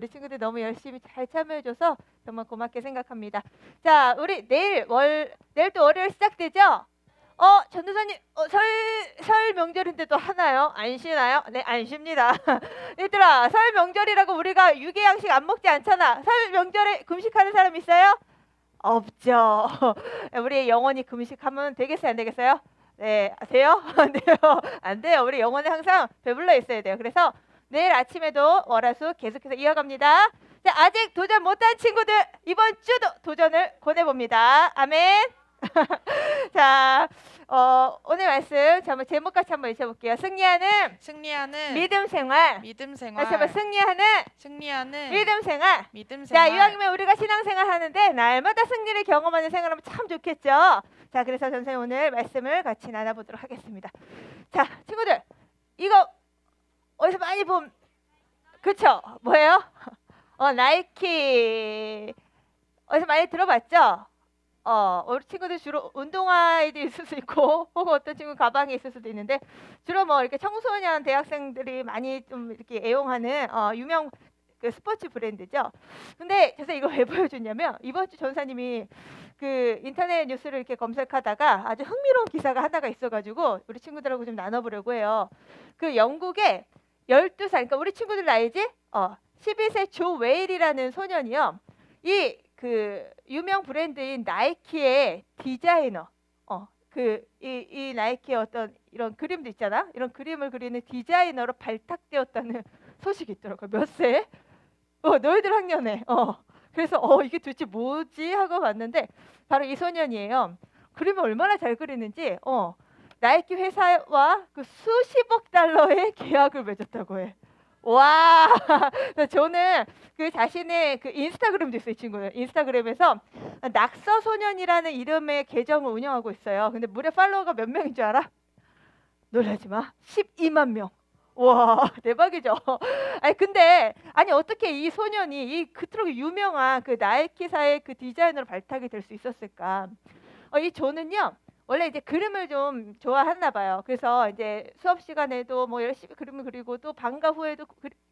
우리 친구들 너무 열심히 잘 참여해줘서 정말 고맙게 생각합니다. 자, 우리 내일 또 월요일 시작되죠? 전도사님, 설 명절인데도 하나요? 안 쉬나요? 네, 안 쉽니다. 얘들아, 설 명절이라고 우리가 유괴양식 안 먹지 않잖아. 설 명절에 금식하는 사람 있어요? 없죠. 우리 영원히 금식하면 되겠어요? 안 되겠어요? 네, 돼요? 안 돼요? 안 돼요. 우리 영원히 항상 배불러 있어야 돼요. 그래서 내일 아침에도 월화수 계속해서 이어갑니다. 자, 아직 도전 못한 친구들 이번 주도 도전을 권해봅니다. 아멘. 자, 오늘 말씀 한번 제목같이 한번 읽어볼게요. 승리하는 믿음 생활. 다시 한번 승리하는 믿음 생활. 자, 이왕이면 우리가 신앙생활 하는데 날마다 승리를 경험하는 생활하면 참 좋겠죠. 자, 그래서 선생님 오늘 말씀을 같이 나눠보도록 하겠습니다. 자, 친구들 이거 어디서 많이 본, 그쵸? 뭐예요? 나이키. 어디서 많이 들어봤죠? 우리 친구들 주로 운동화에도 있을 수 있고 혹은 어떤 친구 가방에 있을 수도 있는데 주로 뭐 이렇게 청소년 대학생들이 많이 좀 이렇게 애용하는 유명 그 스포츠 브랜드죠. 근데 그래서 이거 왜 보여줬냐면 이번 주 전사님이 그 인터넷 뉴스를 이렇게 검색하다가 아주 흥미로운 기사가 하나가 있어가지고 우리 친구들하고 좀 나눠보려고 해요. 그 영국의 12살, 그러니까 우리 친구들 나이지? 12세 조 웨일이라는 소년이요. 그 유명 브랜드인 나이키의 디자이너, 이 나이키의 어떤 이런 그림도 있잖아. 이런 그림을 그리는 디자이너로 발탁되었다는 소식이 있더라고요. 몇 세? 너희들 학년에. 그래서 이게 도대체 뭐지 하고 봤는데 바로 이 소년이에요. 그림을 얼마나 잘 그리는지 나이키 회사와 그 수십억 달러의 계약을 맺었다고 해. 와, 저는 그 자신의 그 인스타그램도 있어요, 이 친구는. 인스타그램에서 낙서 소년이라는 이름의 계정을 운영하고 있어요. 근데 무려 팔로워가 몇 명인 줄 알아? 놀라지 마. 12만 명. 와, 대박이죠. 근데 어떻게 이 소년이 그토록 유명한 그 나이키사의 그 디자이너로 발탁이 될 수 있었을까? 이 조는요. 원래 이제 그림을 좀 좋아했나 봐요. 그래서 이제 수업 시간에도 뭐 열심히 그림을 그리고 또 방과 후에도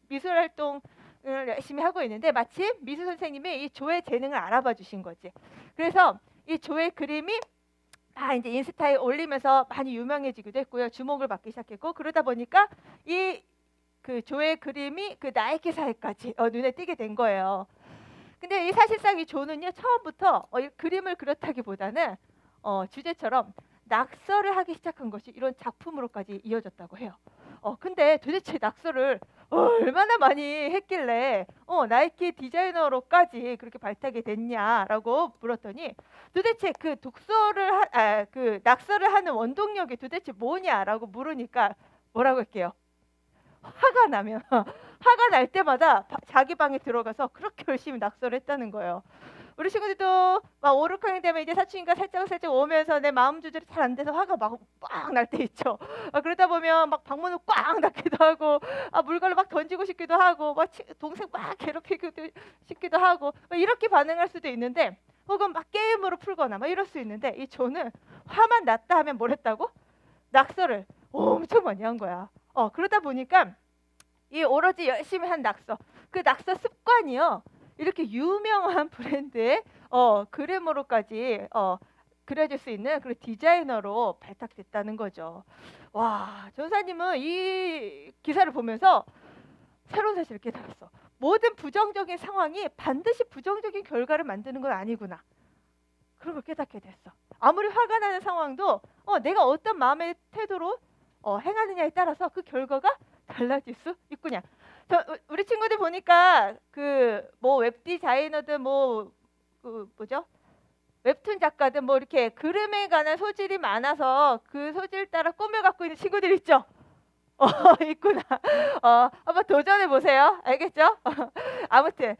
미술 활동을 열심히 하고 있는데 마침 미술 선생님이 이 조의 재능을 알아봐 주신 거지. 그래서 이 조의 그림이 이제 인스타에 올리면서 많이 유명해지기도 했고요. 주목을 받기 시작했고 그러다 보니까 이 그 조의 그림이 그 나이키사에까지 눈에 띄게 된 거예요. 근데 이 사실상 이 조는요 처음부터 이 그림을 그렸다기보다는 주제처럼 낙서를 하기 시작한 것이 이런 작품으로까지 이어졌다고 해요. 근데 도대체 낙서를 얼마나 많이 했길래 나이키 디자이너로까지 그렇게 발탁이 됐냐라고 물었더니 도대체 그 그 낙서를 하는 원동력이 도대체 뭐냐라고 물으니까 뭐라고 할게요? 화가 나면 화가 날 때마다 자기 방에 들어가서 그렇게 열심히 낙서를 했다는 거예요. 우리 친구들도 막 5, 6학년 되면 이제 사춘기가 살짝 오면서 내 마음 조절이 잘 안 돼서 화가 막 빡 날 때 있죠. 그러다 보면 막 방문을 꽉 닫기도 하고 물건을 막 던지고 싶기도 하고 막 동생 막 괴롭히기도 싶기도 하고 이렇게 반응할 수도 있는데 혹은 막 게임으로 풀거나 막 이럴 수 있는데 이 조는 화만 났다 하면 뭘 했다고? 낙서를 엄청 많이 한 거야. 그러다 보니까 이 오로지 열심히 한 낙서, 그 낙서 습관이요. 이렇게 유명한 브랜드의 그림으로까지 그려질 수 있는 그런 디자이너로 발탁됐다는 거죠. 와, 전사님은 이 기사를 보면서 새로운 사실을 깨달았어. 모든 부정적인 상황이 반드시 부정적인 결과를 만드는 건 아니구나. 그런 걸 깨닫게 됐어. 아무리 화가 나는 상황도 내가 어떤 마음의 태도로 행하느냐에 따라서 그 결과가 달라질 수 있구나. 우리 친구들 보니까 그 뭐 웹 디자이너든 뭐 그 뭐죠? 웹툰 작가든 뭐 이렇게 그림에 관한 소질이 많아서 그 소질 따라 꿈을 갖고 있는 친구들 있죠? 있구나. 한번 도전해 보세요. 알겠죠? 아무튼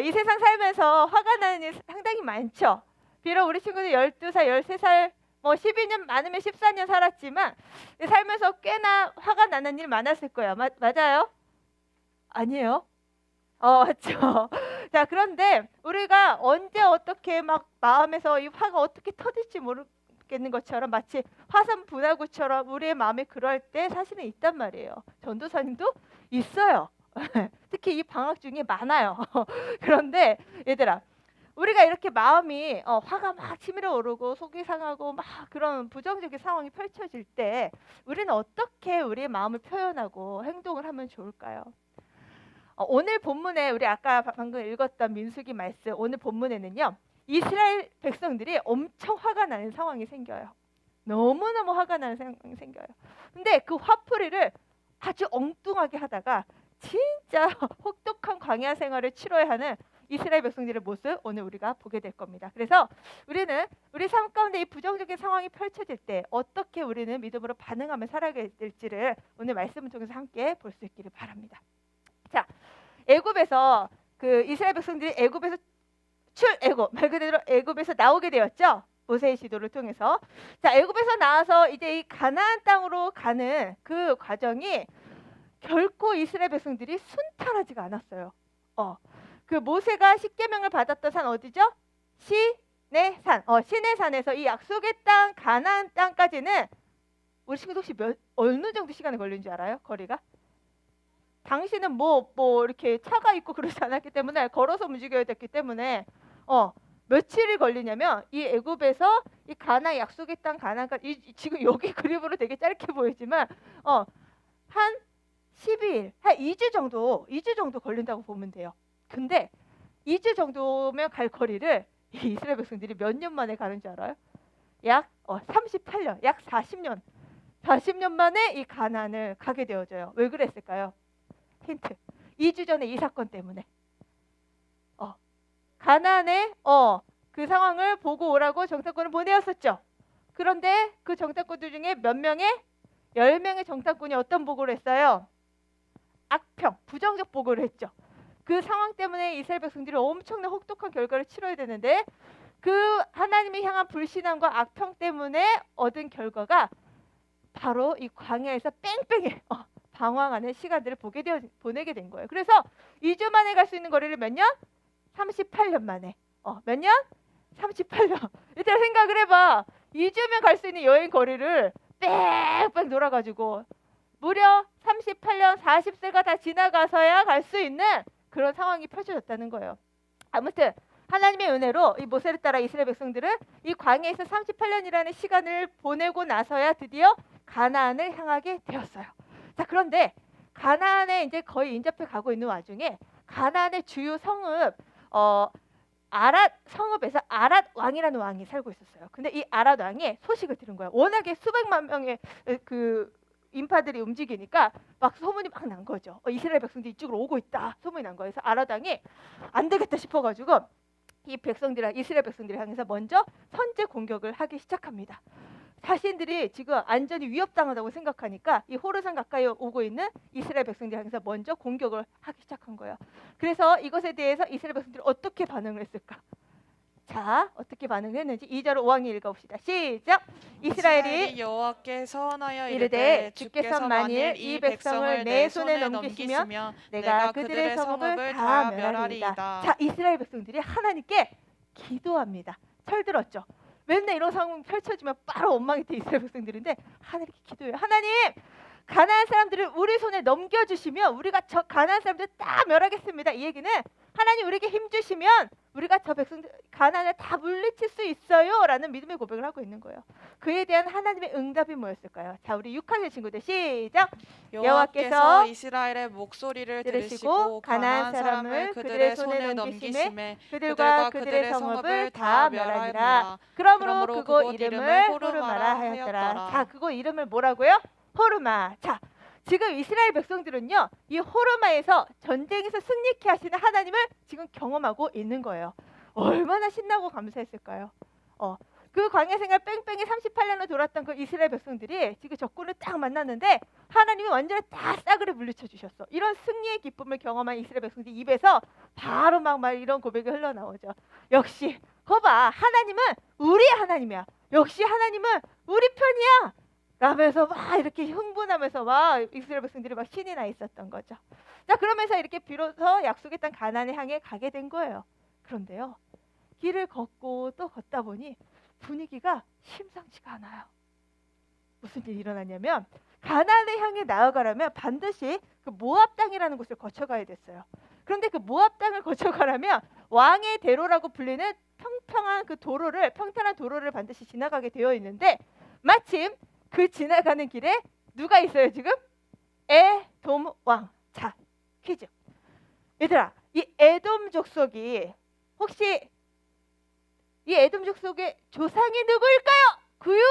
이 세상 살면서 화가 나는 일 상당히 많죠. 비록 우리 친구들 12살, 13살 뭐 12년 많으면 14년 살았지만 살면서 꽤나 화가 나는 일 많았을 거예요. 맞아요? 아니에요? 맞죠. 자, 그런데 우리가 언제 어떻게 막 마음에서 이 화가 어떻게 터질지 모르겠는 것처럼 마치 화산 분화구처럼 우리의 마음이 그럴 때 사실은 있단 말이에요. 전도사님도 있어요. 특히 이 방학 중에 많아요. 그런데 얘들아, 우리가 이렇게 마음이 화가 막 치밀어 오르고 속이 상하고 막 그런 부정적인 상황이 펼쳐질 때 우리는 어떻게 우리의 마음을 표현하고 행동을 하면 좋을까요? 오늘 본문에 우리 아까 방금 읽었던 민수기 말씀, 오늘 본문에는요, 이스라엘 백성들이 엄청 화가 나는 상황이 생겨요. 너무너무 화가 나는 상황이 생겨요. 근데 그 화풀이를 아주 엉뚱하게 하다가 진짜 혹독한 광야 생활을 치러야 하는 이스라엘 백성들의 모습 오늘 우리가 보게 될 겁니다. 그래서 우리는 우리 삶 가운데 이 부정적인 상황이 펼쳐질 때 어떻게 우리는 믿음으로 반응하며 살아가야 될지를 오늘 말씀을 통해서 함께 볼 수 있기를 바랍니다. 자, 애굽에서 그 이스라엘 백성들이 애굽에서 출애굽, 말 그대로 애굽에서 나오게 되었죠. 모세의 지도를 통해서. 자, 애굽에서 나와서 이제 이 가나안 땅으로 가는 그 과정이 결코 이스라엘 백성들이 순탄하지가 않았어요. 그 모세가 십계명을 받았던 산 어디죠? 시내산. 시내산에서 이 약속의 땅 가나안 땅까지는 우리 친구들 혹시 어느 정도 시간이 걸린 줄 알아요? 거리가? 당시는 뭐 이렇게 차가 있고 그러지 않았기 때문에 걸어서 움직여야 됐기 때문에 며칠이 걸리냐면 이 애굽에서 이 가나안 약속의 땅 가나안까지 지금 여기 그림으로 되게 짧게 보이지만 한 12일, 한 2주 정도 걸린다고 보면 돼요. 근데 2주 정도면 갈 거리를 이 이스라엘 백성들이 몇 년 만에 가는 줄 알아요? 약 38년, 약 40년 만에 이 가나안을 가게 되어져요. 왜 그랬을까요? 힌트. 2주 전에 이 사건 때문에. 가나안의 그 상황을 보고 오라고 정탐꾼을 보내었었죠. 그런데 그 정탐꾼들 중에 몇 명의 10명의 정탐꾼이 어떤 보고를 했어요? 악평, 부정적 보고를 했죠. 그 상황 때문에 이스라엘 백성들이 엄청난 혹독한 결과를 치러야 되는데 그 하나님을 향한 불신앙과 악평 때문에 얻은 결과가 바로 이 광야에서 뺑뺑이 방황하는 시간들을 보내게 된 거예요. 그래서 2주 만에 갈 수 있는 거리를 몇 년? 38년 만에. 몇 년? 38년. 일단 생각을 해봐. 2주면 갈 수 있는 여행 거리를 뺑뺑 돌아가지고 무려 38년 40세가 다 지나가서야 갈 수 있는 그런 상황이 펼쳐졌다는 거예요. 아무튼 하나님의 은혜로 이 모세를 따라 이스라엘 백성들은 이 광야에서 38년이라는 시간을 보내고 나서야 드디어 가나안을 향하게 되었어요. 자, 그런데 가나안에 이제 거의 인접해 가고 있는 와중에 가나안의 주요 성읍 아랏 성읍에서 아랏 왕이라는 왕이 살고 있었어요. 근데 이 아랏 왕이 소식을 들은 거예요. 워낙에 수백만 명의 그 인파들이 움직이니까 막 소문이 막 난 거죠. 이스라엘 백성들이 이쪽으로 오고 있다. 소문이 난 거예요. 그래서 아랏 왕이 안 되겠다 싶어가지고 이 이스라엘 백성들을 향해서 먼저 선제 공격을 하기 시작합니다. 자신들이 지금 안전이 위협당하다고 생각하니까 이 호르산 가까이 오고 있는 이스라엘 백성들 향해서 먼저 공격을 하기 시작한 거예요. 그래서 이것에 대해서 이스라엘 백성들이 어떻게 반응을 했을까? 자, 어떻게 반응했는지 2절 5항에 읽어봅시다. 시작! 이스라엘이 여호와께 서원하여 이르되 주께서 만일 이 백성을 내 손에 넘기시면 내가 그들의 성읍을 다 멸하리이다. 자, 이스라엘 백성들이 하나님께 기도합니다. 철들었죠. 맨날 이런 상황 펼쳐지면 바로 원망이 돼 이스라엘 백성들인데 하나님께 기도해요. 하나님, 가나안 사람들을 우리 손에 넘겨주시면 우리가 저 가나안 사람들 다 멸하겠습니다. 이 얘기는 하나님 우리에게 힘 주시면 우리가 저 백성들 가나안을 다 물리칠 수 있어요 라는 믿음의 고백을 하고 있는 거예요. 그에 대한 하나님의 응답이 뭐였을까요? 자, 우리 6학년 친구들 시작! 여호와께서 이스라엘의 목소리를 들으시고 가나안 사람을 그들의 손에 넘기심에 그들과 그들의 성읍을 다 멸하니라. 그러므로 그곳 이름을 호르마라 하였더라. 자, 그곳 이름을 뭐라고요? 호르마. 자, 지금 이스라엘 백성들은요, 이 호르마에서 전쟁에서 승리케 하시는 하나님을 지금 경험하고 있는 거예요. 얼마나 신나고 감사했을까요? 그 광야 생활 뺑뺑이 38년을 돌았던 그 이스라엘 백성들이 지금 적군을 딱 만났는데 하나님이 완전히 다 싸그리 물리쳐 주셨어. 이런 승리의 기쁨을 경험한 이스라엘 백성들 입에서 바로 막 이런 고백이 흘러나오죠. 역시 거봐, 하나님은 우리 하나님이야. 역시 하나님은 우리 편이야. 라면서 막 이렇게 흥분하면서 막 이스라엘 백성들이 막 신이 나 있었던 거죠. 자, 그러면서 이렇게 비로소 약속의 땅 가나안을 향해 가게 된 거예요. 그런데요, 길을 걷고 또 걷다 보니 분위기가 심상치가 않아요. 무슨 일이 일어나냐면 가나안을 향해 나아가려면 반드시 그 모압 땅이라는 곳을 거쳐가야 됐어요. 그런데 그 모압 땅을 거쳐가려면 왕의 대로라고 불리는 평평한 그 도로를, 평탄한 도로를 반드시 지나가게 되어 있는데, 마침 그 지나가는 길에 누가 있어요 지금? 에돔 왕. 자, 퀴즈. 얘들아, 이 에돔 족속이 혹시 이 에돔 족속의 조상이 누구일까요? 구유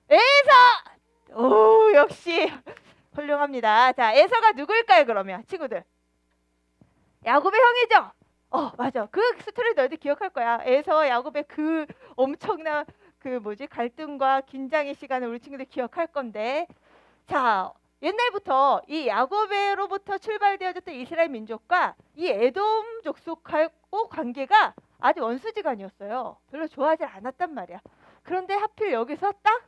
에서. 오, 역시 훌륭합니다. 자, 에서가 누구일까요 그러면 친구들? 야곱의 형이죠. 맞아. 그 스토리 너희들 기억할 거야. 에서 야곱의 그 엄청난 그 갈등과 긴장의 시간을 우리 친구들 기억할 건데, 자, 옛날부터 이 야곱으로부터 출발되어졌던 이스라엘 민족과 이 에돔 족속하고 관계가 아주 원수지간이었어요. 별로 좋아하지 않았단 말이야. 그런데 하필 여기서 딱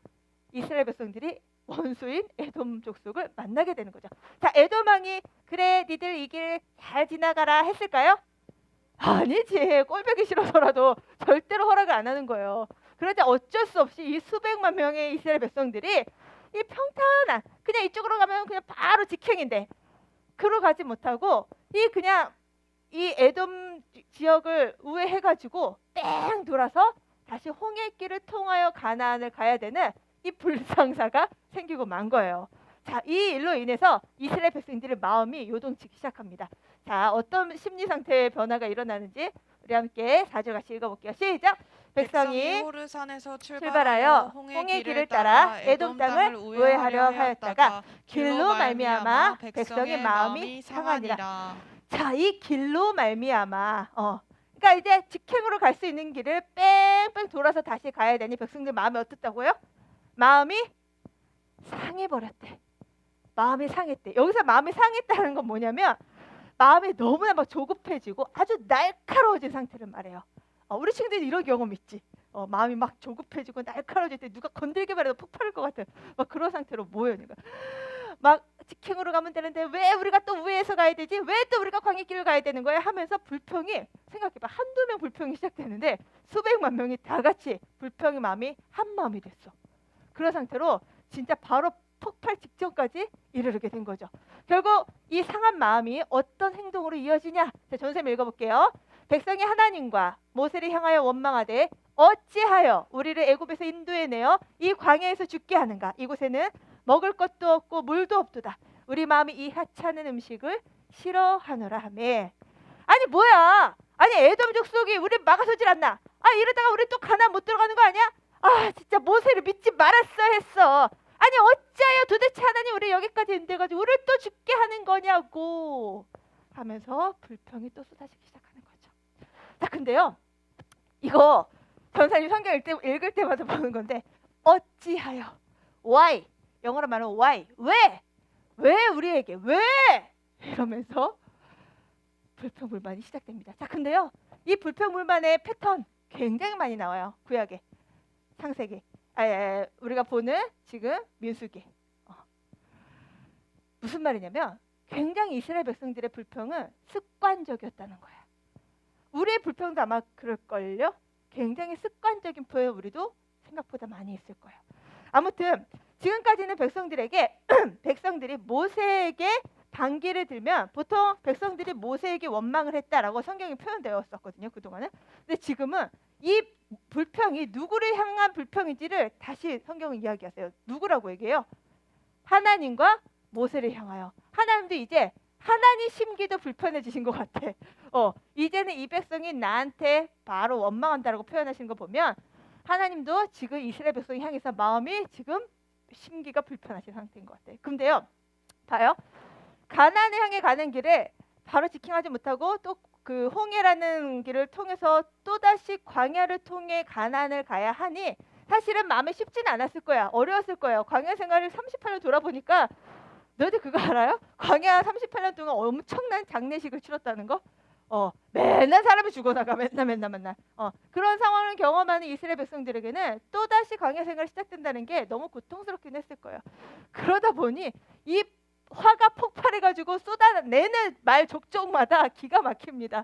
이스라엘 백성들이 원수인 에돔 족속을 만나게 되는 거죠. 자, 에돔 왕이 그래 니들 이 길 잘 지나가라 했을까요? 아니지. 꼴보기 싫어서라도 절대로 허락을 안 하는 거예요. 그러자 어쩔 수 없이 이 수백만 명의 이스라엘 백성들이 이 평탄한 그냥 이쪽으로 가면 그냥 바로 직행인데 그로 가지 못하고 그냥 이 에돔 지역을 우회해가지고 뺑 돌아서 다시 홍해길을 통하여 가나안을 가야 되는 이 불상사가 생기고 만 거예요. 자, 이 일로 인해서 이스라엘 백성들의 마음이 요동치기 시작합니다. 자, 어떤 심리 상태의 변화가 일어나는지 우리 함께 4절 같이 읽어볼게요. 시작! 백성이 호르산에서 출발하여 홍해 길을 따라 에돔 땅을 우회하려 하였다가 길로 말미암아 백성의 마음이 상하니라. 자, 이 길로 말미암아 그러니까 이제 직행으로 갈 수 있는 길을 뺑뺑 돌아서 다시 가야 되니 백성들 마음이 어떻다고요? 마음이 상해버렸대. 마음이 상했대. 여기서 마음이 상했다는 건 뭐냐면 마음이 너무나 막 조급해지고 아주 날카로워진 상태를 말해요. 우리 친구들이 이런 경험 있지. 마음이 막 조급해지고 날카로워질 때 누가 건들기만 해도 폭발할 것 같은 막 그런 상태로 모여요. 막 직행으로 가면 되는데 왜 우리가 또 우회해서 가야 되지? 왜 또 우리가 광야길을 가야 되는 거야? 하면서 불평이, 생각해봐, 한두 명 불평이 시작되는데 수백만 명이 다 같이 불평의 마음이 한 마음이 됐어. 그런 상태로 진짜 바로 폭발 직전까지 이르게 된 거죠. 결국 이 상한 마음이 어떤 행동으로 이어지냐? 자, 전쌤 읽어볼게요. 백성이 하나님과 모세를 향하여 원망하되 어찌하여 우리를 애굽에서 인도해내어 이 광야에서 죽게 하는가? 이곳에는 먹을 것도 없고 물도 없도다. 우리 마음이 이 하찮은 음식을 싫어하노라 하매. 아니 뭐야? 아니 에돔 족속이 우리 막아서질 않나? 이러다가 우리 또 가나안 못 들어가는 거 아니야? 진짜 모세를 믿지 말았어 했어. 아니 어찌하여 도대체 하나님 우리 여기까지 인도해가지고 우리를 또 죽게 하는 거냐고 하면서 불평이 또 쏟아지기 시작하는 거죠. 자, 근데요, 이거 전사님 성경 읽을 때마다 보는 건데 어찌하여, why, 영어로 말하면 why, 왜 우리에게 왜 이러면서 불평불만이 시작됩니다. 자, 근데요, 이 불평불만의 패턴 굉장히 많이 나와요. 구약에, 창세기, 우리가 보는 지금 민수기. 무슨 말이냐면 굉장히 이스라엘 백성들의 불평은 습관적이었다는 거예요. 우리의 불평도 아마 그럴걸요. 굉장히 습관적인 표현 우리도 생각보다 많이 있을 거예요. 아무튼 지금까지는 백성들이 모세에게 반기를 들면 보통 백성들이 모세에게 원망을 했다라고 성경이 표현되었었거든요. 그동안은. 근데 지금은 이 불평이 누구를 향한 불평인지를 다시 성경은 이야기하세요. 누구라고 얘기해요? 하나님과 모세를 향하여. 하나님도 이제 하나님 심기도 불편해지신 것 같아. 이제는 이 백성이 나한테 바로 원망한다라고 표현하신 거 보면 하나님도 지금 이스라엘 백성을 향해서 마음이 지금 심기가 불편하신 상태인 것 같아요. 근데요, 봐요. 가나안을 향해 가는 길에 바로 직행하지 못하고 또 그 홍해라는 길을 통해서 또다시 광야를 통해 가나안을 가야 하니 사실은 마음에 쉽지는 않았을 거야. 어려웠을 거예요. 광야 생활을 38년 돌아보니까 너희들 그거 알아요? 광야 38년 동안 엄청난 장례식을 치렀다는 거? 맨날 사람이 죽어나가 맨날. 그런 상황을 경험하는 이스라엘 백성들에게는 또다시 광야 생활이 시작된다는 게 너무 고통스럽긴 했을 거예요. 그러다 보니 이 화가 폭발해가지고 쏟아내는 말 족족마다 기가 막힙니다.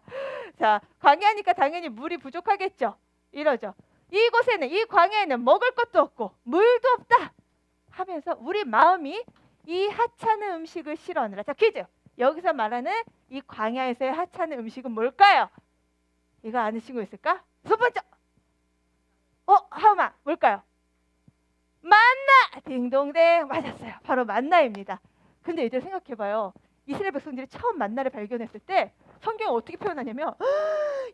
자, 광야니까 당연히 물이 부족하겠죠. 이러죠. 이 광야에는 먹을 것도 없고 물도 없다. 하면서 우리 마음이 이 하찮은 음식을 싫어하느라. 자, 퀴즈. 여기서 말하는 이 광야에서의 하찮은 음식은 뭘까요? 이거 아는 친구 있을까? 첫 번째. 하우마 뭘까요? 만나! 딩동댕 맞았어요. 바로 만나입니다. 근데 이제 생각해봐요. 이스라엘 백성들이 처음 만나를 발견했을 때 성경은 어떻게 표현하냐면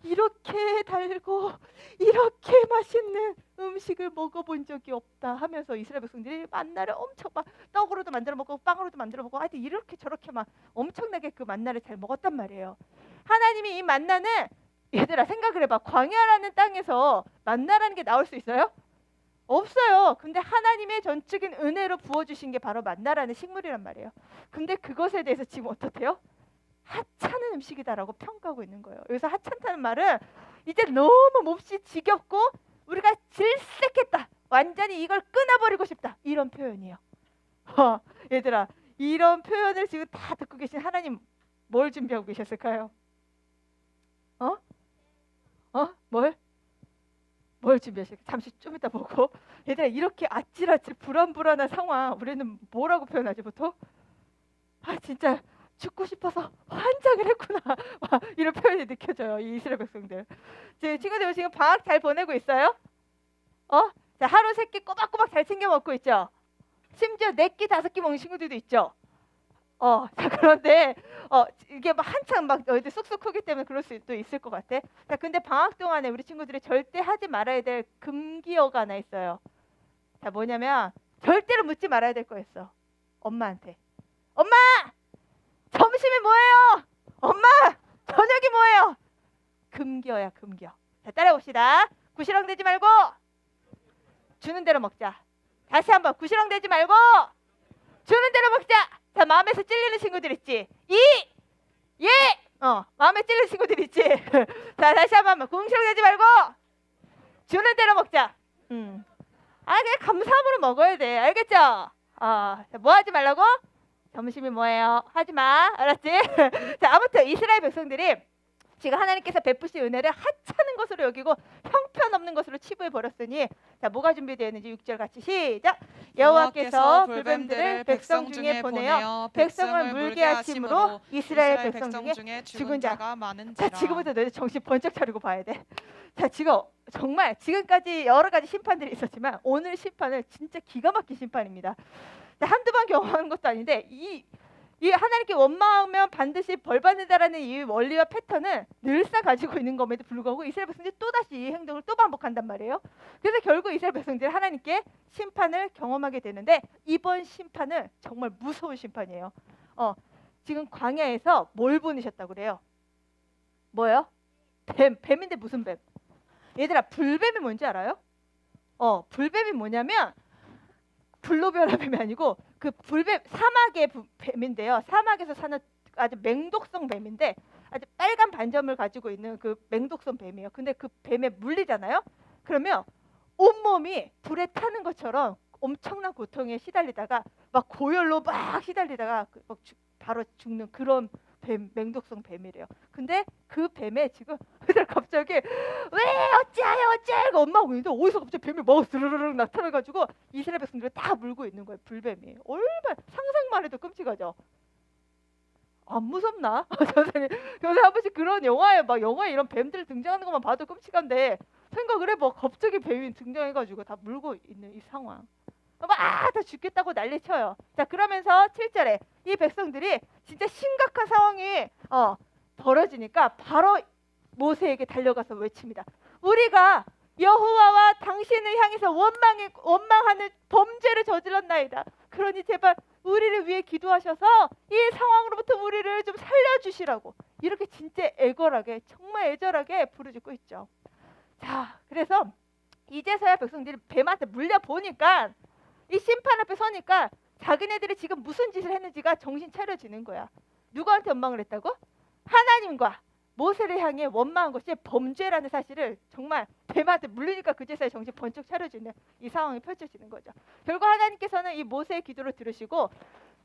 이렇게 달고 이렇게 맛있는 음식을 먹어본 적이 없다 하면서 이스라엘 백성들이 만나를 엄청 막 떡으로도 만들어 먹고 빵으로도 만들어 먹고 하여튼 이렇게 저렇게 막 엄청나게 그 만나를 잘 먹었단 말이에요. 하나님이 이 만나는 얘들아 생각을 해봐. 광야라는 땅에서 만나라는 게 나올 수 있어요? 없어요. 근데 하나님의 전적인 은혜로 부어주신 게 바로 만나라는 식물이란 말이에요. 근데 그것에 대해서 지금 어떻대요? 하찮은 음식이다라고 평가하고 있는 거예요. 여기서 하찮다는 말은 이제 너무 몹시 지겹고 우리가 질색했다. 완전히 이걸 끊어버리고 싶다. 이런 표현이에요. 얘들아 이런 표현을 지금 다 듣고 계신 하나님 뭘 준비하고 계셨을까요? 뭘 준비하실까? 잠시 좀 이따 보고. 얘들아 이렇게 아찔아찔 불안불안한 상황 우리는 뭐라고 표현하지 보통? 진짜 죽고 싶어서 환장을 했구나. 이런 표현이 느껴져요. 이 이스라엘 백성들. 제 친구들 지금 방학 잘 보내고 있어요? 자, 하루 3끼 꼬박꼬박 잘 챙겨 먹고 있죠? 심지어 4끼 5끼 먹는 친구들도 있죠? 자 그런데 이게 막 한창 막 너희들 쑥쑥 크기 때문에 그럴 수도 있을 것 같아. 자 근데 방학 동안에 우리 친구들이 절대 하지 말아야 될 금기어가 하나 있어요. 자 뭐냐면 절대로 묻지 말아야 될 거였어. 엄마한테. 엄마! 점심이 뭐예요? 엄마! 저녁이 뭐예요? 금기어야 금기어. 자 따라해봅시다. 구시렁대지 말고 주는 대로 먹자. 다시 한번 구시렁대지 말고 주는 대로 먹자. 자 마음에서 찔리는 친구들 있지? 예! 마음에 찔리는 친구들 있지? 자 다시 한번 궁시렁대지 말고 주는 대로 먹자. 그냥 감사함으로 먹어야 돼. 알겠죠? 자, 뭐 하지 말라고? 점심이 뭐예요? 하지 마. 알았지? 자 아무튼 이스라엘 백성들이 지금 하나님께서 베푸신 은혜를 하찮은 것으로 여기고 형편없는 것으로 치부해 버렸으니 자 뭐가 준비되어 있는지 6절 같이 시작. 여호와께서 불뱀들을 백성 중에 보내어 백성을 물게 하심으로 이스라엘 백성 중에 죽은 자가 많은지라. 자 지금부터 너희들 정신 번쩍 차리고 봐야 돼. 자 지금 정말 지금까지 여러 가지 심판들이 있었지만 오늘 심판은 진짜 기가 막힌 심판입니다. 자, 한두 번 경험하는 것도 아닌데 이 하나님께 원망하면 반드시 벌 받는다라는 이 원리와 패턴은 늘상 가지고 있는 것에도 불구하고 이스라엘 백성들이 또다시 이 행동을 또 반복한단 말이에요. 그래서 결국 이스라엘 백성들이 하나님께 심판을 경험하게 되는데 이번 심판은 정말 무서운 심판이에요. 지금 광야에서 뭘 보내셨다고 그래요? 뭐요? 뱀인데 무슨 뱀? 얘들아 불뱀이 뭔지 알아요? 불뱀이 뭐냐면 블루베라 뱀이 아니고 그 불뱀 사막의 뱀인데요. 사막에서 사는 아주 맹독성 뱀인데 아주 빨간 반점을 가지고 있는 그 맹독성 뱀이에요. 근데 그 뱀에 물리잖아요. 그러면 온몸이 불에 타는 것처럼 엄청난 고통에 시달리다가 막 고열로 막 시달리다가 막 바로 죽는 그런 뱀, 맹독성 뱀이래요. 근데 그 뱀에 지금 갑자기 왜 어찌하여 엄마가 있는데 어디서 갑자기 뱀이 막 스르르륵 나타나가지고 이스라엘 백성들을 다 물고 있는 거예요. 불뱀이. 얼마나 상상만 해도 끔찍하죠. 안 무섭나? 선생님 한 번씩 그런 영화에 이런 뱀들 등장하는 것만 봐도 끔찍한데 생각을 해봐. 갑자기 뱀이 등장해가지고 다 물고 있는 이 상황. 다 죽겠다고 난리쳐요. 자 그러면서 7절에 이 백성들이 진짜 심각한 상황이 벌어지니까 바로 모세에게 달려가서 외칩니다. 우리가 여호와와 당신을 향해서 원망하는 범죄를 저질렀나이다. 그러니 제발 우리를 위해 기도하셔서 이 상황으로부터 우리를 좀 살려주시라고 이렇게 진짜 애걸하게 정말 애절하게 부르짖고 있죠. 자 그래서 이제서야 백성들이 뱀한테 물려보니까 이 심판 앞에 서니까 자기네들이 지금 무슨 짓을 했는지가 정신 차려지는 거야. 누구한테 원망을 했다고? 하나님과 모세를 향해 원망한 것이 범죄라는 사실을 정말 뱀한테 물리니까 그제서야 정신 번쩍 차려지는 이 상황이 펼쳐지는 거죠. 결국 하나님께서는 이 모세의 기도를 들으시고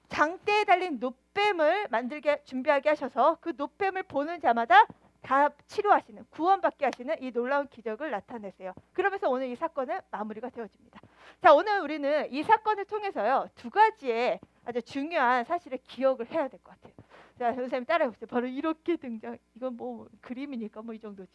장대에 달린 놋뱀을 만들게 준비하게 하셔서 그 놋뱀을 보는 자마다 다 치료하시는 구원받게 하시는 이 놀라운 기적을 나타내세요. 그러면서 오늘 이 사건은 마무리가 되어집니다. 자, 오늘 우리는 이 사건을 통해서요, 두 가지의 아주 중요한 사실을 기억을 해야 될 것 같아요. 자, 선생님 따라해보세요. 바로 이렇게 등장. 이건 뭐 그림이니까 뭐 이 정도지.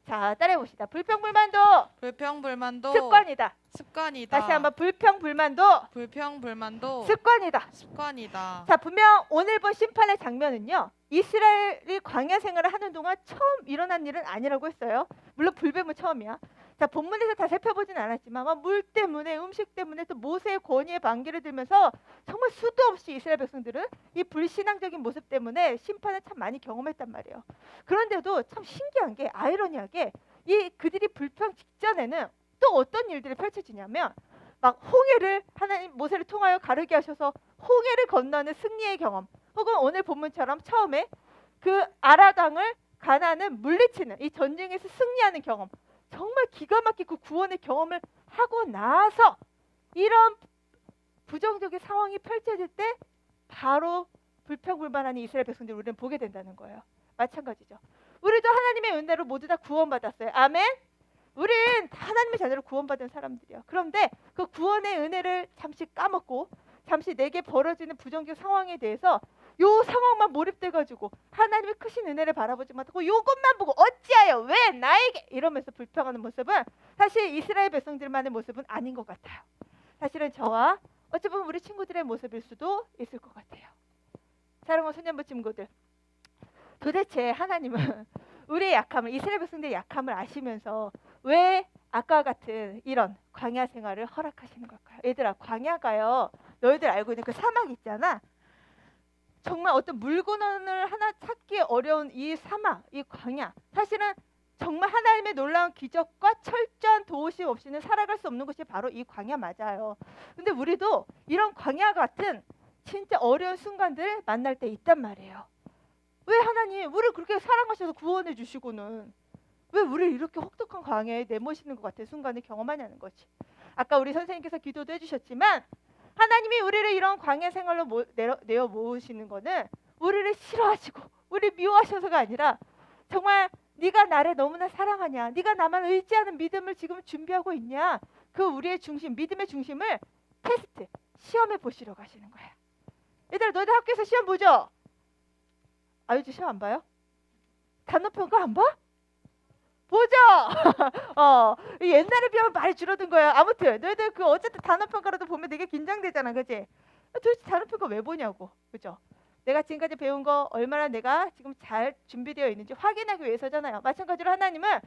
자, 따라해봅시다. 불평불만도 불평불만도 습관이다. 습관이다. 다시 한번 불평불만도 불평불만도 습관이다. 습관이다. 자, 분명 오늘 본 심판의 장면은요, 이스라엘이 광야 생활을 하는 동안 처음 일어난 일은 아니라고 했어요. 물론 불뱀은 처음이야. 자, 본문에서 다 살펴보진 않았지만 막 물 때문에, 음식 때문에, 또 모세의 권위에 반기를 들면서 정말 수도 없이 이스라엘 백성들은 이 불신앙적인 모습 때문에 심판을 참 많이 경험했단 말이에요. 그런데도 참 신기한 게, 아이러니하게 이 그들이 불평 직전에는 또 어떤 일들이 펼쳐지냐면, 막 홍해를 하나님 모세를 통하여 가르게 하셔서 홍해를 건너는 승리의 경험, 혹은 오늘 본문처럼 처음에 그 아라강을 가나안을 물리치는 이 전쟁에서 승리하는 경험, 정말 기가 막히고 구원의 경험을 하고 나서 이런 부정적인 상황이 펼쳐질 때 바로 불평불만하는 이스라엘 백성들을 우리는 보게 된다는 거예요. 마찬가지죠. 우리도 하나님의 은혜로 모두 다 구원받았어요. 아멘. 우린 다 하나님의 자녀로 구원받은 사람들이야. 그런데 그 구원의 은혜를 잠시 까먹고 잠시 내게 벌어지는 부정적 상황에 대해서 요 상황만 몰입돼가지고 하나님의 크신 은혜를 바라보지 못하고 요것만 보고 어찌하여 왜 나에게 이러면서 불평하는 모습은 사실 이스라엘 백성들만의 모습은 아닌 것 같아요. 사실은 저와 어찌 보면 우리 친구들의 모습일 수도 있을 것 같아요. 사랑하는 소년부 친구들, 도대체 하나님은 우리의 약함을, 이스라엘 백성들의 약함을 아시면서 왜 아까 같은 이런 광야 생활을 허락하시는 걸까요? 얘들아, 광야가요, 너희들 알고 있는 그 사막 있잖아. 정말 어떤 물건을 하나 찾기 어려운 이 사막, 이 광야, 사실은 정말 하나님의 놀라운 기적과 철저한 도우심 없이는 살아갈 수 없는 것이 바로 이 광야 맞아요. 근데 우리도 이런 광야 같은 진짜 어려운 순간들을 만날 때 있단 말이에요. 왜 하나님 우리를 그렇게 사랑하셔서 구원해 주시고는 왜 우리를 이렇게 혹독한 광야에 내모시는 것 같은 순간을 경험하냐는 거지. 아까 우리 선생님께서 기도도 해주셨지만 하나님이 우리를 이런 광야 생활로 내어 모으시는 거는 우리를 싫어하시고 우리를 미워하셔서가 아니라 정말 네가 나를 너무나 사랑하냐, 네가 나만 의지하는 믿음을 지금 준비하고 있냐, 그 우리의 중심, 믿음의 중심을 테스트, 시험해 보시러 가시는 거야. 얘들아, 너희들 학교에서 시험 보죠? 요즘 시험 안 봐요? 단어평가 안 봐? 보죠. 옛날에 비하면 많이 줄어든 거야. 아무튼 너희들 그 어쨌든 단어평가라도 보면 되게 긴장되잖아, 그렇지? 도대체 단어평가 왜 보냐고, 그죠? 내가 지금까지 배운 거 얼마나 내가 지금 잘 준비되어 있는지 확인하기 위해서잖아요. 마찬가지로 하나님은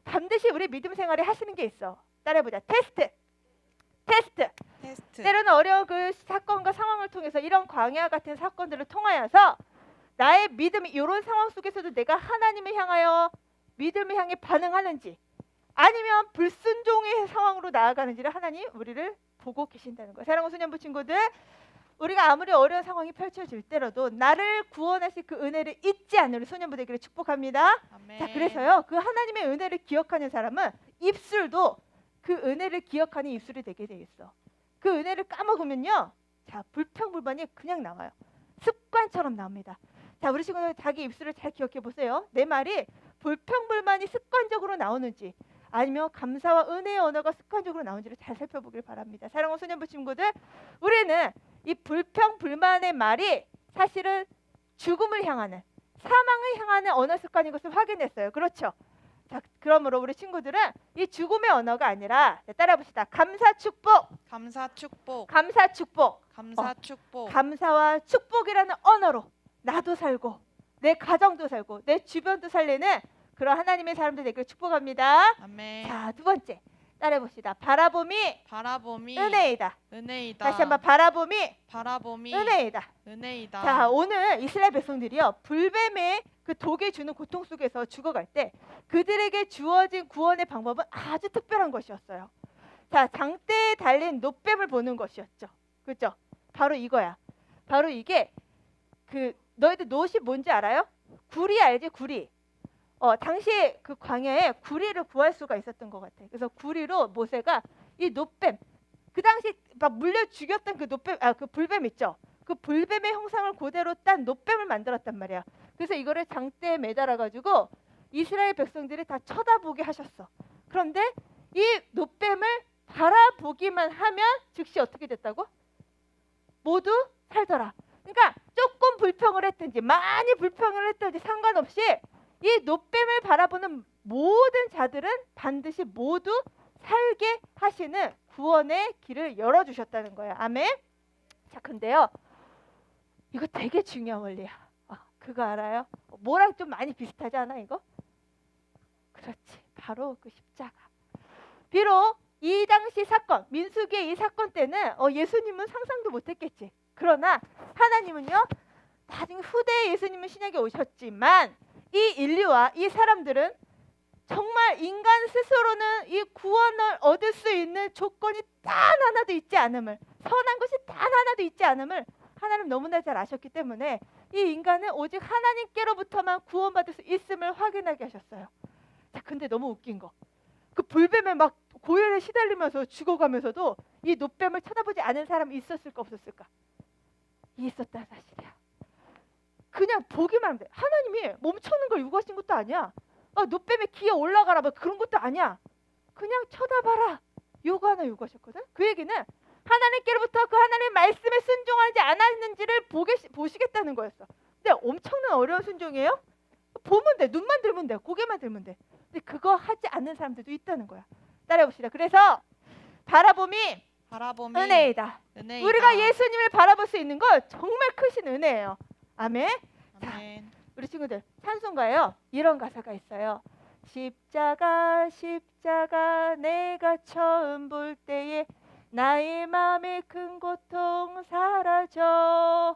반드시 우리 믿음 생활에 하시는 게 있어. 따라해보자. 테스트. 때로는 어려운 그 사건과 상황을 통해서 이런 광야 같은 사건들을 통하여서 나의 믿음이 이런 상황 속에서도 내가 하나님을 향하여 믿음을 향해 반응하는지 아니면 불순종의 상황으로 나아가는지를 하나님 우리를 보고 계신다는 거예요. 사랑하는 소년부 친구들, 우리가 아무리 어려운 상황이 펼쳐질 때라도 나를 구원하실 그 은혜를 잊지 않는 우리 소년부 되기를 축복합니다. 아멘. 자, 그래서요, 그 하나님의 은혜를 기억하는 사람은 입술도 그 은혜를 기억하는 입술이 되게 돼 있어. 그 은혜를 까먹으면요, 자, 불평불만이 그냥 나와요. 습관처럼 나옵니다. 자, 우리 친구들 자기 입술을 잘 기억해 보세요. 내 말이 불평불만이 습관적으로 나오는지 아니면 감사와 은혜의 언어가 습관적으로 나오는지를 잘 살펴보길 바랍니다. 사랑하는 소년부 친구들, 우리는 이 불평불만의 말이 사실은 죽음을 향하는, 사망을 향하는 언어 습관인 것을 확인했어요. 그렇죠? 자, 그러므로 우리 친구들은 이 죽음의 언어가 아니라, 따라해봅시다. 감사 축복. 감사와 축복이라는 언어로 나도 살고 내 가정도 살고 내 주변도 살리는 그런 하나님의 사람들 되기를 축복합니다. 아멘. 자, 두 번째 따라해봅시다. 바라봄이 은혜이다. 다시 한번 바라봄이 은혜이다. 자, 오늘 이스라엘 백성들이요, 불뱀의 그 독이 주는 고통 속에서 죽어갈 때 그들에게 주어진 구원의 방법은 아주 특별한 것이었어요. 자, 장대에 달린 놋뱀을 보는 것이었죠. 그렇죠? 바로 이거야. 바로 이게 그 너희들 놋이 뭔지 알아요? 구리 알지? 구리. 당시에 그 광야에 구리를 구할 수가 있었던 것 같아. 그래서 구리로 모세가 이 놋뱀, 그 당시 막 물려 죽였던 그 놋뱀, 그 불뱀 있죠. 그 불뱀의 형상을 그대로 딴 놋뱀을 만들었단 말이야. 그래서 이거를 장대에 매달아 가지고 이스라엘 백성들이 다 쳐다보게 하셨어. 그런데 이 놋뱀을 바라보기만 하면 즉시 어떻게 됐다고? 모두 살더라. 그러니까 조금 불평을 했든지 많이 불평을 했든지 상관없이 이 놋뱀을 바라보는 모든 자들은 반드시 모두 살게 하시는 구원의 길을 열어주셨다는 거예요. 아멘. 자, 근데요, 이거 되게 중요한 원리야. 그거 알아요? 뭐랑 좀 많이 비슷하지 않아 이거? 그렇지, 바로 그 십자가. 비록 이 당시 사건, 민수기의 이 사건 때는 예수님은 상상도 못했겠지. 그러나 하나님은요, 나중에 후대에 예수님은 신약에 오셨지만 이 인류와 이 사람들은 정말 인간 스스로는 이 구원을 얻을 수 있는 조건이 단 하나도 있지 않음을, 선한 것이 단 하나도 있지 않음을 하나님 너무나 잘 아셨기 때문에 이 인간은 오직 하나님께로부터만 구원받을 수 있음을 확인하게 하셨어요. 자, 근데 너무 웃긴 거, 그 불뱀에 막 고열에 시달리면서 죽어가면서도 이 놋뱀을 쳐다보지 않은 사람이 있었을까 없었을까? 있었다는 사실이야. 그냥 보기만 하면 돼. 하나님이 멈추는 걸 요구하신 것도 아니야. 놋뱀에 기어 올라가라 뭐 그런 것도 아니야. 그냥 쳐다봐라 요거 하나 요구하셨거든. 그 얘기는 하나님께로부터 그 하나님의 말씀에 순종하지 않았는지를 보시겠다는 거였어. 근데 엄청난 어려운 순종이에요. 보면 돼. 눈만 들면 돼. 고개만 들면 돼. 근데 그거 하지 않는 사람들도 있다는 거야. 따라해봅시다. 그래서 바라봄이 은혜이다. 우리가 예수님을 바라볼 수 있는 거 정말 크신 은혜예요. 아멘. 아멘. 자, 우리 친구들 찬송가에요, 이런 가사가 있어요. 십자가 십자가 내가 처음 볼 때에 나의 마음의 큰 고통 사라져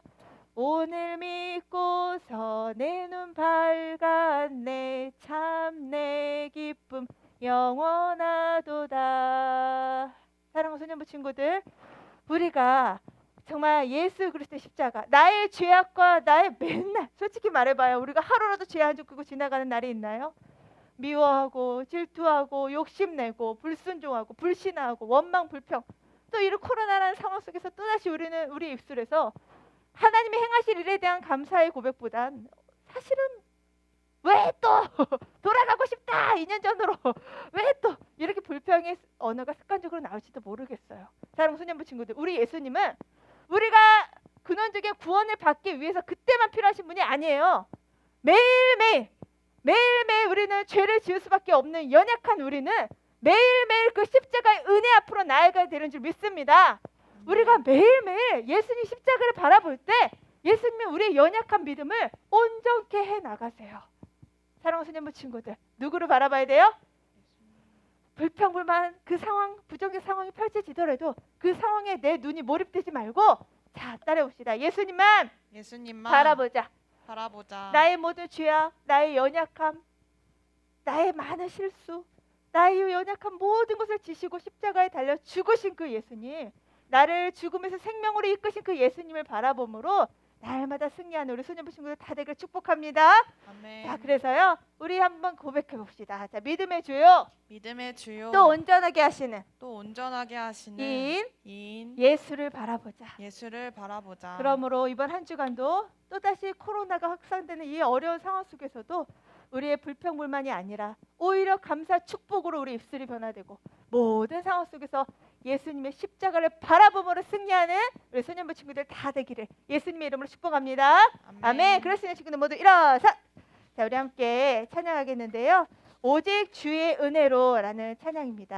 오늘 믿고서 내 눈 밝았네 참 내 기쁨 영원하도다. 사랑하는 소년부 친구들, 우리가 정말 예수 그리스도의 십자가, 나의 죄악과 나의 맨날 솔직히 말해봐요. 우리가 하루라도 죄 안 짓고 지나가는 날이 있나요? 미워하고 질투하고 욕심내고 불순종하고 불신하고 원망 불평, 또 이런 코로나라는 상황 속에서 또다시 우리는 우리 입술에서 하나님이 행하실 일에 대한 감사의 고백보단 사실은 왜 또 돌아가고 싶다 2년 전으로 왜 또 이렇게 불평의 언어가 습관적으로 나올지도 모르겠어요. 사랑하는 소년부 친구들, 우리 예수님은 우리가 근원적인 구원을 받기 위해서 그때만 필요하신 분이 아니에요. 매일매일 우리는 죄를 지을 수밖에 없는 연약한 우리는 매일매일 그 십자가의 은혜 앞으로 나아가야 되는 줄 믿습니다. 우리가 매일매일 예수님 십자가를 바라볼 때 예수님은 우리의 연약한 믿음을 온전케 해나가세요. 사랑하는 소년부 친구들, 누구를 바라봐야 돼요? 불평불만 그 상황, 부정적 상황이 펼쳐지더라도 그 상황에 내 눈이 몰입되지 말고, 자, 따라해봅시다. 예수님만 바라보자. 나의 모든 죄악, 나의 연약함, 나의 많은 실수, 나의 연약한 모든 것을 지시고 십자가에 달려 죽으신 그 예수님, 나를 죽음에서 생명으로 이끄신 그 예수님을 바라봄으로 날마다 승리하는 우리 소년부 친구들 다 되길 축복합니다. 아멘. 자, 그래서요, 우리 한번 고백해 봅시다. 자, 믿음의 주요, 또 온전하게 하시는 인 예수를 바라보자. 그러므로 이번 한 주간도 또다시 코로나가 확산되는 이 어려운 상황 속에서도 우리의 불평불만이 아니라 오히려 감사 축복으로 우리 입술이 변화되고 모든 상황 속에서 예수님의 십자가를 바라봄으로 승리하는 우리 소년부 친구들 다 되기를 예수님의 이름으로 축복합니다. 아멘. 그렇습니다. 친구들 모두 일어서, 자, 우리 함께 찬양하겠는데요. 오직 주의 은혜로라는 찬양입니다.